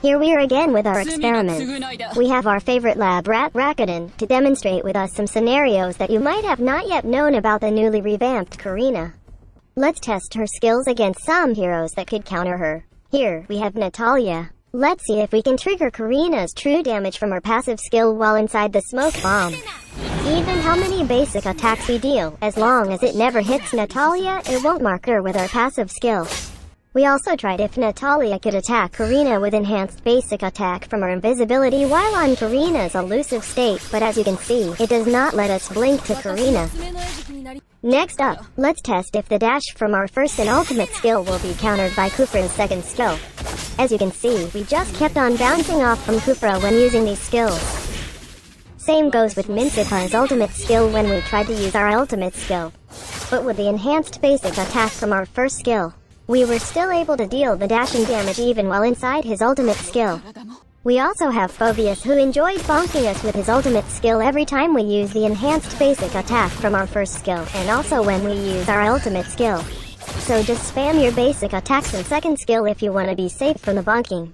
Here we are again with our experiment. We have our favorite lab rat, Rakuten, to demonstrate with us some scenarios that you might have not yet known about the newly revamped Karina. Let's test her skills against some heroes that could counter her. Here, we have Natalia. Let's see if we can trigger Karina's true damage from her passive skill while inside the smoke bomb. Even how many basic attacks we deal, as long as it never hits Natalia, it won't mark her with our passive skill. We also tried if Natalia could attack Karina with enhanced basic attack from her invisibility while on Karina's elusive state, but as you can see, it does not let us blink to Karina. Next up, let's test if the dash from our first and ultimate skill will be countered by Kufra's second skill. As you can see, we just kept on bouncing off from Kufra when using these skills. Same goes with Minsika's ultimate skill when we tried to use our ultimate skill. But with the enhanced basic attack from our first skill, we were still able to deal the dashing damage even while inside his ultimate skill. We also have Phobius, who enjoyed bonking us with his ultimate skill every time we use the enhanced basic attack from our first skill, and also when we use our ultimate skill. So just spam your basic attacks and second skill if you want to be safe from the bonking.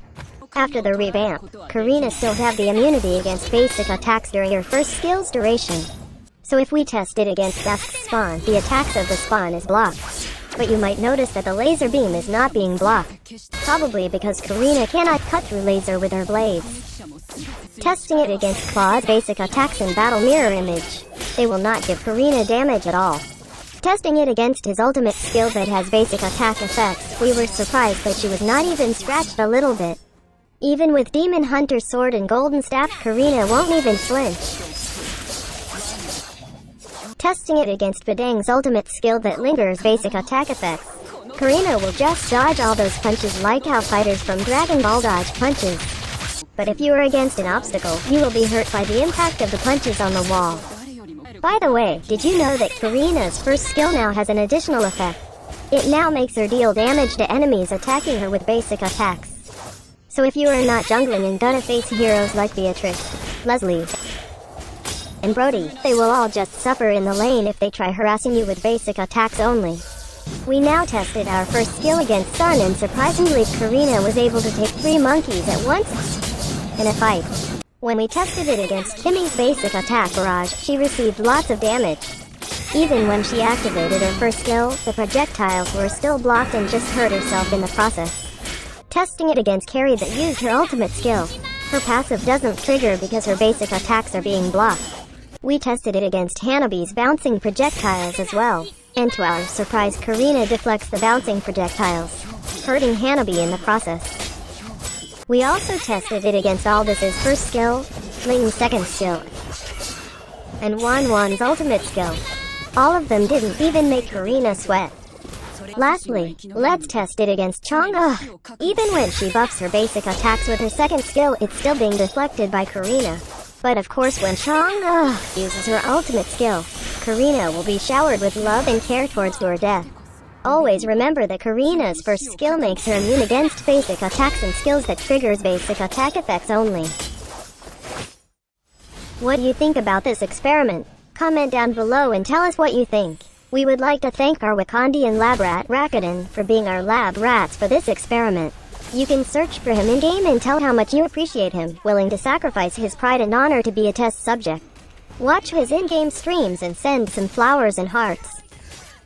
After the revamp, Karina still have the immunity against basic attacks during her first skill's duration. So if we test it against Dusk's spawn, the attacks of the spawn is blocked. But you might notice that the laser beam is not being blocked. Probably because Karina cannot cut through laser with her blades. Testing it against Claw's basic attacks and battle mirror image, they will not give Karina damage at all. Testing it against his ultimate skill that has basic attack effects, we were surprised that she was not even scratched a little bit. Even with Demon Hunter Sword and Golden Staff, Karina won't even flinch. Testing it against Bedang's ultimate skill that lingers basic attack effects, Karina will just dodge all those punches like how fighters from Dragon Ball dodge punches. But if you are against an obstacle, you will be hurt by the impact of the punches on the wall. By the way, did you know that Karina's first skill now has an additional effect? It now makes her deal damage to enemies attacking her with basic attacks. So if you are not jungling and gonna face heroes like Beatrix, Leslie, and Brody, they will all just suffer in the lane if they try harassing you with basic attacks only. We now tested our first skill against Sun, and surprisingly Karina was able to take 3 monkeys at once in a fight. When we tested it against Kimmy's basic attack barrage, she received lots of damage. Even when she activated her first skill, the projectiles were still blocked and just hurt herself in the process. Testing it against Carrie that used her ultimate skill, her passive doesn't trigger because her basic attacks are being blocked. We tested it against Hanabi's bouncing projectiles as well, and to our surprise Karina deflects the bouncing projectiles, hurting Hanabi in the process. We also tested it against Aldous' first skill, Ling's second skill, and Wanwan's ultimate skill. All of them didn't even make Karina sweat. Lastly, let's test it against Chang'e. Even when she buffs her basic attacks with her second skill, it's still being deflected by Karina. But of course when Chang'e uses her ultimate skill, Karina will be showered with love and care towards her death. Always remember that Karina's first skill makes her immune against basic attacks and skills that triggers basic attack effects only. What do you think about this experiment? Comment down below and tell us what you think. We would like to thank our Wakandian lab rat, Rakuten, for being our lab rats for this experiment. You can search for him in-game and tell how much you appreciate him, willing to sacrifice his pride and honor to be a test subject. Watch his in-game streams and send some flowers and hearts.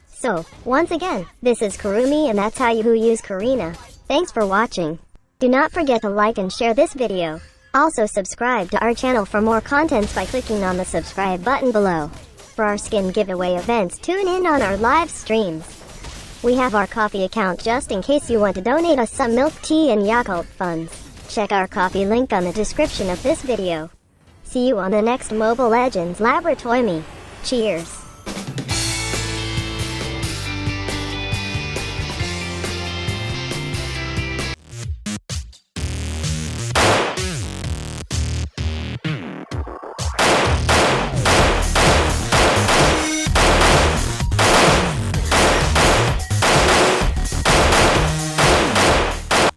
So, once again, this is Kurumi, and that's how you use Karina. Thanks for watching. Do not forget to like and share this video. Also subscribe to our channel for more contents by clicking on the subscribe button below. For our skin giveaway events, tune in on our live streams. We have our Ko-fi account just in case you want to donate us some milk tea and Yakult funds. Check our Ko-fi link on the description of this video. See you on the next Mobile Legends Laboratory. Cheers!